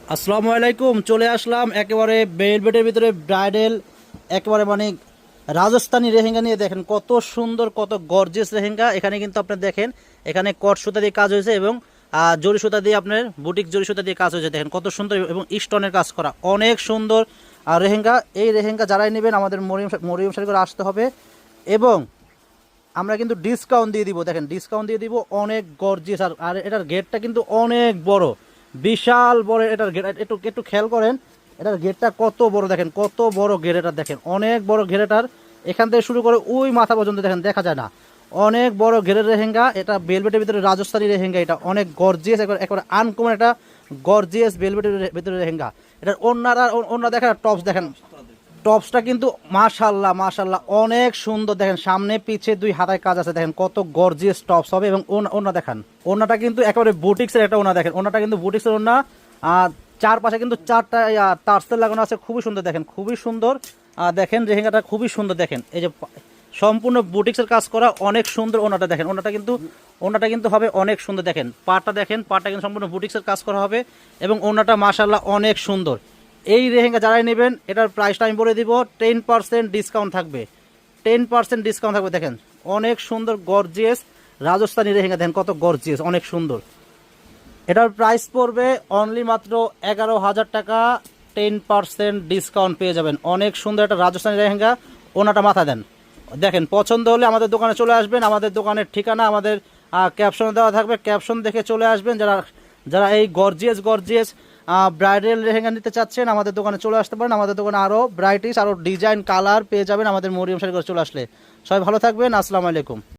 আসসালামু আলাইকুম। চলে আসলাম একেবারে বেলভেটের ভিতরে ব্রাইডাল একেবারে মানে রাজস্থানি লেহেঙ্গা নিয়ে। দেখেন কত সুন্দর, কত গর্জিয়াস লেহেঙ্গা। এখানে কিন্তু আপনি দেখেন, এখানে কট সুতা দিয়ে কাজ হয়েছে এবং জরি সুতা দিয়ে আপনার বুটিক জরি সুতা দিয়ে কাজ হয়েছে। দেখেন কত সুন্দর এবং স্টোনের কাজ করা, অনেক সুন্দর লেহেঙ্গা। এই লেহেঙ্গা যারাই নেবেন আমাদের মরিয়ম শাড়ি করে আসতে হবে এবং আমরা কিন্তু ডিসকাউন্ট দিয়ে দিব। দেখেন ডিসকাউন্ট দিয়ে দিব, অনেক গর্জিয়াস। আর এটার গেটটা কিন্তু অনেক বড়, বিশাল বড় এটার গেট। একটু একটু খেয়াল করেন এটার গেটটা কত বড়, দেখেন কত বড় গেট এটা, দেখেন অনেক বড় গেট এটার। এখান থেকে শুরু করে ওই মাথা পর্যন্ত দেখেন, দেখা যায় না, অনেক বড় ঘেরের লেহেঙ্গা। এটা বেলভেটের ভিতরে রাজস্থানী লেহেঙ্গা, এটা অনেক গর্জিয়াস, একবার আনকমন একটা গর্জিয়াস বেলভেটের ভিতরে লেহেঙ্গা। এটার অন্য দেখেন, টপস দেখেন, টপসটা কিন্তু মাশাল্লাহ মাশাল্লাহ অনেক সুন্দর। দেখেন সামনে পিছে দুই হাতায় কাজ আছে, দেখেন কত গর্জিয়াস টপস হবে। এবং ওনা দেখেন, ওনাটা কিন্তু একেবারে বুটিক্সের একটা ওনা। দেখেন ওনাটা কিন্তু বুটিক্সের ওনা, আর চারপাশে কিন্তু চারটা টার্সেল লাগানো আছে, খুবই সুন্দর। দেখেন খুবই সুন্দর, দেখেন লেহেঙ্গাটা খুবই সুন্দর। দেখেন এই যে সম্পূর্ণ বুটিক্সের কাজ করা, অনেক সুন্দর ওনাটা। দেখেন ওনাটা কিন্তু হবে অনেক সুন্দর। দেখেন পাটা, দেখেন পাটা কিন্তু সম্পূর্ণ বুটিক্সের কাজ করা হবে এবং ওনাটা মাশাল্লাহ অনেক সুন্দর। এই লেহেঙ্গা যারাই নেবেন এটার প্রাইসটা আমি বলে দিব, 10% ডিসকাউন্ট থাকবে, 10% ডিসকাউন্ট থাকবে। দেখেন অনেক সুন্দর গর্জিয়াস রাজস্থানী লেহেঙ্গা, দেখেন কত গর্জিয়াস, অনেক সুন্দর। এটার প্রাইস পড়বে অনলি মাত্র 11,000 টাকা, 10% ডিসকাউন্ট পেয়ে যাবেন। অনেক সুন্দর একটা রাজস্থানী লেহেঙ্গা, ওনাটা মাথা দেন। দেখেন পছন্দ হলে আমাদের দোকানে চলে আসবেন। আমাদের দোকানের ঠিকানা আমাদের ক্যাপশনে দেওয়া থাকবে, ক্যাপশন দেখে চলে আসবেন। যারা যারা এই গর্জিয়াস গর্জিয়াস ব্রাইডাল লেহেঙ্গা নিতে চাচ্ছেন আমাদের দোকানে চলে আসতে পারেন। আমাদের দোকানে আরও ব্রাইটিস, আরও ডিজাইন কালার পেয়ে যাবেন আমাদের মরিয়ম শাড়ি করে চলে আসলে। সবাই ভালো থাকবেন, আসসালামু আলাইকুম।